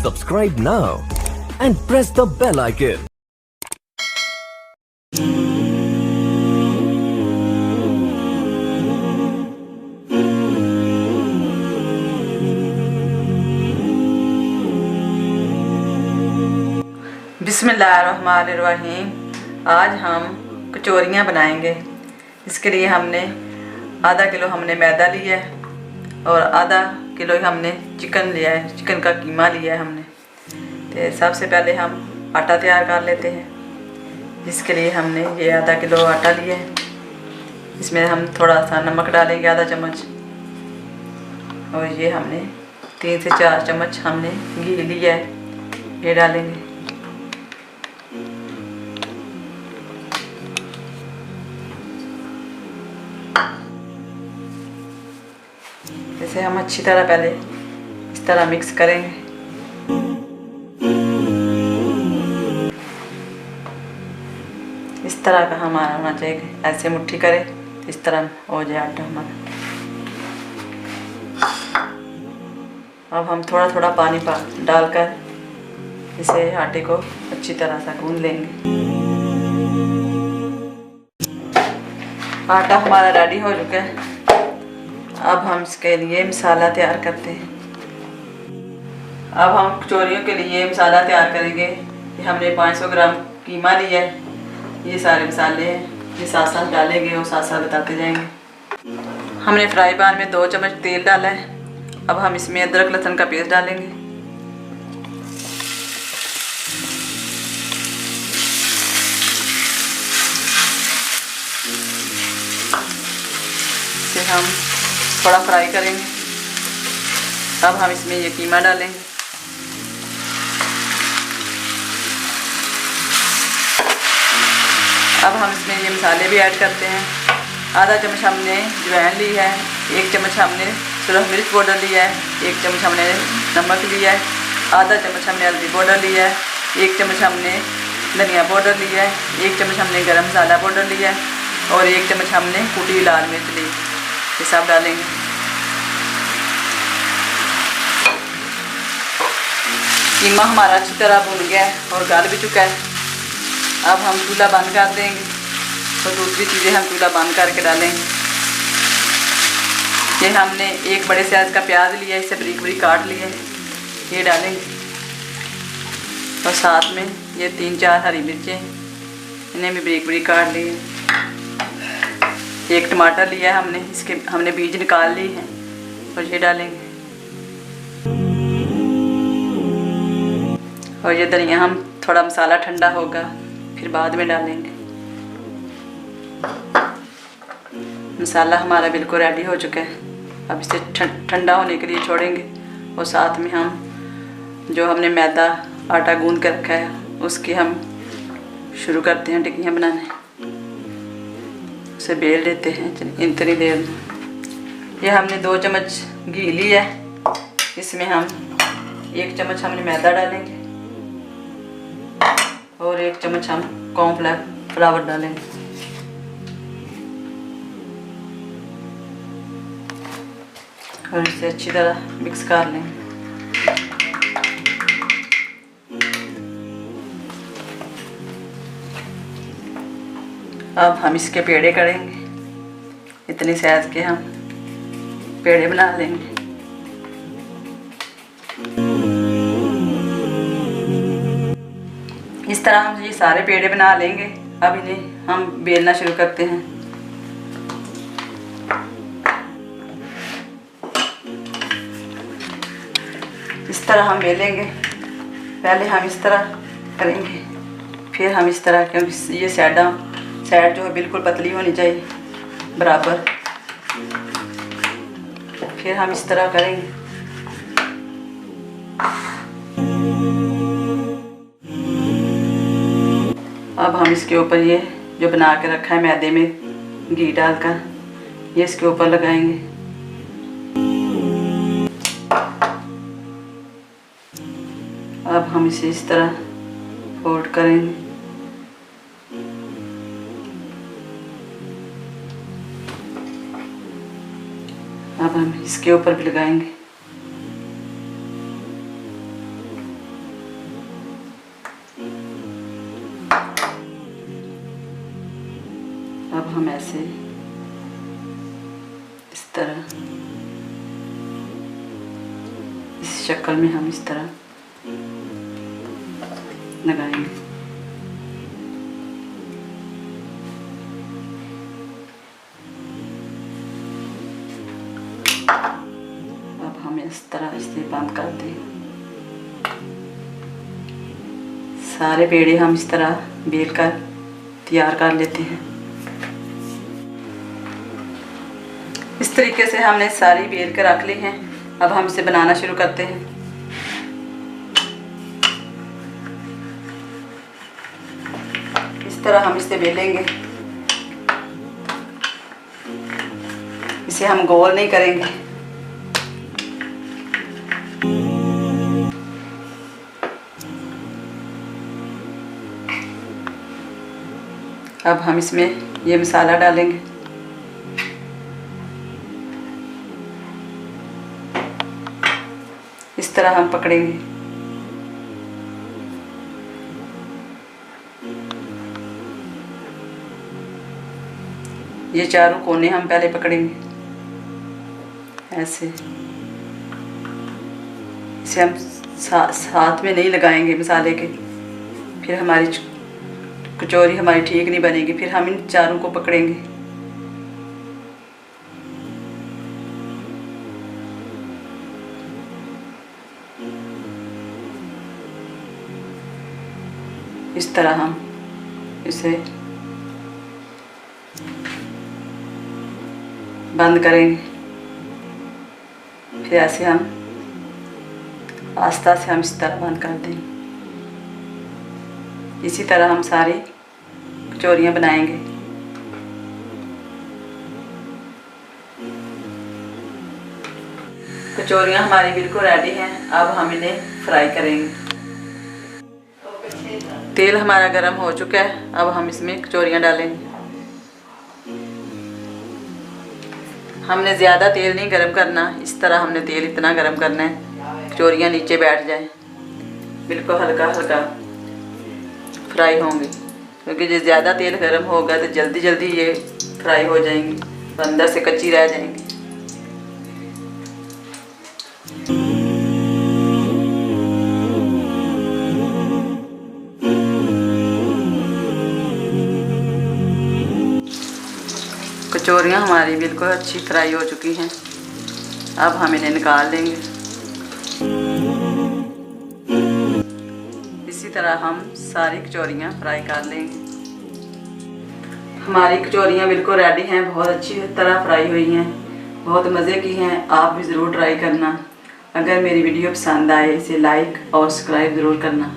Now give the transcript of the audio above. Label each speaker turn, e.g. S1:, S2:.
S1: Subscribe now and press the bell icon.
S2: बिस्मिल्लाहिर्रहमानिर्रहीम। आज हम कचौरियाँ बनाएंगे। इसके लिए हमने आधा किलो हमने मैदा लिया है और आधा किलो हमने चिकन लिया है, चिकन का कीमा लिया है हमने। तो सबसे पहले हम आटा तैयार कर लेते हैं। जिसके लिए हमने ये आधा किलो आटा लिया है। इसमें हम थोड़ा सा नमक डालेंगे, आधा चम्मच, और ये हमने 3 से 4 चम्मच हमने घी लिया है, ये डालेंगे। इसे हम अच्छी तरह पहले इस तरह मिक्स करेंगे। इस तरह का हमारा होना चाहिए, ऐसे मुट्ठी करे इस तरह हो जाए आटा हमारा। अब हम थोड़ा थोड़ा पानी डालकर इसे आटे को अच्छी तरह से गूंद लेंगे। आटा हमारा रेडी हो चुका है। अब हम इसके लिए मसाला तैयार करते हैं। अब हम कचौरियों के लिए मसाला तैयार करेंगे। ये हमने 500 ग्राम कीमा लिया है। ये सारे मसाले हैं, ये साथ साथ डालेंगे और साथ साथ बताते जाएंगे। हमने फ्राई पैन में 2 चम्मच तेल डाला है। अब हम इसमें अदरक लहसुन का पेस्ट डालेंगे। इसे हम थोड़ा फ्राई करेंगे। अब हम इसमें ये कीमा डालेंगे। अब हम इसमें ये मसाले भी ऐड करते हैं। आधा चम्मच हमने अजवाइन ली है, 1 चम्मच हमने सुरख मिर्च पाउडर लिया है, 1 चम्मच हमने नमक लिया है, आधा चम्मच हमने हल्दी पाउडर लिया है, 1 चम्मच हमने धनिया पाउडर लिया है, 1 चम्मच हमने गरम मसाला पाउडर लिया है और 1 चम्मच हमने कुटी हुई लाल मिर्च ली। ये सब डालेंगे। कीमा हमारा अच्छी तरह भुन गया है और गल भी चुका है। अब हम चूल्हा बंद कर देंगे और दूसरी चीज़ें हम चूल्हा बंद करके डालेंगे। ये हमने एक बड़े साइज़ का प्याज लिया है, इसे बारीक बारीक काट लिया है, ये डालेंगे। और साथ में ये 3-4 हरी मिर्चें, इन्हें भी बारीक बारीक काट लिए। 1 टमाटर लिया है हमने, इसके हमने बीज निकाल ली है और ये डालेंगे। और ये धनिया हम थोड़ा मसाला ठंडा होगा फिर बाद में डालेंगे। मसाला हमारा बिल्कुल रेडी हो चुका है। अब इसे ठंडा होने के लिए छोड़ेंगे और साथ में हम जो हमने मैदा आटा गूंद कर रखा है उसकी हम शुरू करते हैं टिक्कियाँ बनाने। उसे बेल लेते हैं इतनी देर में। ये हमने 2 चम्मच घी लिया है। इसमें हम 1 चम्मच हमने मैदा डालेंगे और 1 चम्मच हम कॉर्नफ्लावर डालेंगे। और इसे अच्छी तरह मिक्स कर लेंगे। अब हम इसके पेड़े करेंगे। इतनी साइज के हम पेड़े बना लेंगे। इस तरह हम ये सारे पेड़े बना लेंगे। अब इन्हें हम बेलना शुरू करते हैं। इस तरह हम बेलेंगे। पहले हम इस तरह करेंगे, फिर हम इस तरह, क्योंकि ये साइड जो है बिल्कुल पतली होनी चाहिए बराबर। फिर हम इस तरह करेंगे। अब हम इसके ऊपर ये जो बना के रखा है मैदे में घी डालकर, ये इसके ऊपर लगाएंगे। अब हम इसे इस तरह फोल्ड करेंगे। अब हम इसके ऊपर भी लगाएंगे। अब हम ऐसे इस तरह इस शक्ल में हम इस तरह लगाएंगे। अब हम इस तरह इसे बंद कर दें। सारे पेड़े हम इस तरह बेल कर तैयार कर लेते हैं। इस तरीके से हमने सारी बेल के रख ली हैं। अब हम इसे बनाना शुरू करते हैं। इस तरह हम इसे बेलेंगे। इसे हम गोल नहीं करेंगे। अब हम इसमें ये मसाला डालेंगे। इस तरह हम पकड़ेंगे। ये चारों कोने हम पहले पकड़ेंगे ऐसे। इसे हम साथ में नहीं लगाएंगे मसाले के, फिर हमारी कचौरी हमारी ठीक नहीं बनेगी। फिर हम इन चारों को पकड़ेंगे। इस तरह हम इसे बंद करेंगे। फिर ऐसे हम आस्ता से हम इस तरह बंद कर देंगे। इसी तरह हम सारी कचौरियाँ बनाएंगे। कचौरियाँ हमारी बिल्कुल रेडी हैं। अब हम इन्हें फ्राई करेंगे। तेल हमारा गर्म हो चुका है। अब हम इसमें कचौरियाँ डालेंगे। हमने ज़्यादा तेल नहीं गरम करना, इस तरह हमने तेल इतना गरम करना है कचौरियाँ नीचे बैठ जाए, बिल्कुल हल्का हल्का फ्राई होंगे। क्योंकि जो ज़्यादा तेल गरम होगा तो जल्दी जल्दी ये फ्राई हो जाएंगी, तो अंदर से कच्ची रह जाएंगी। कचौरियाँ हमारी बिल्कुल अच्छी फ्राई हो चुकी हैं। अब हम इन्हें निकाल लेंगे। इसी तरह हम सारी कचौरियाँ फ्राई कर लेंगे। हमारी कचौरियाँ बिल्कुल रेडी हैं, बहुत अच्छी तरह फ्राई हुई हैं, बहुत मज़े की हैं। आप भी ज़रूर ट्राई करना। अगर मेरी वीडियो पसंद आए इसे लाइक और सब्सक्राइब ज़रूर करना।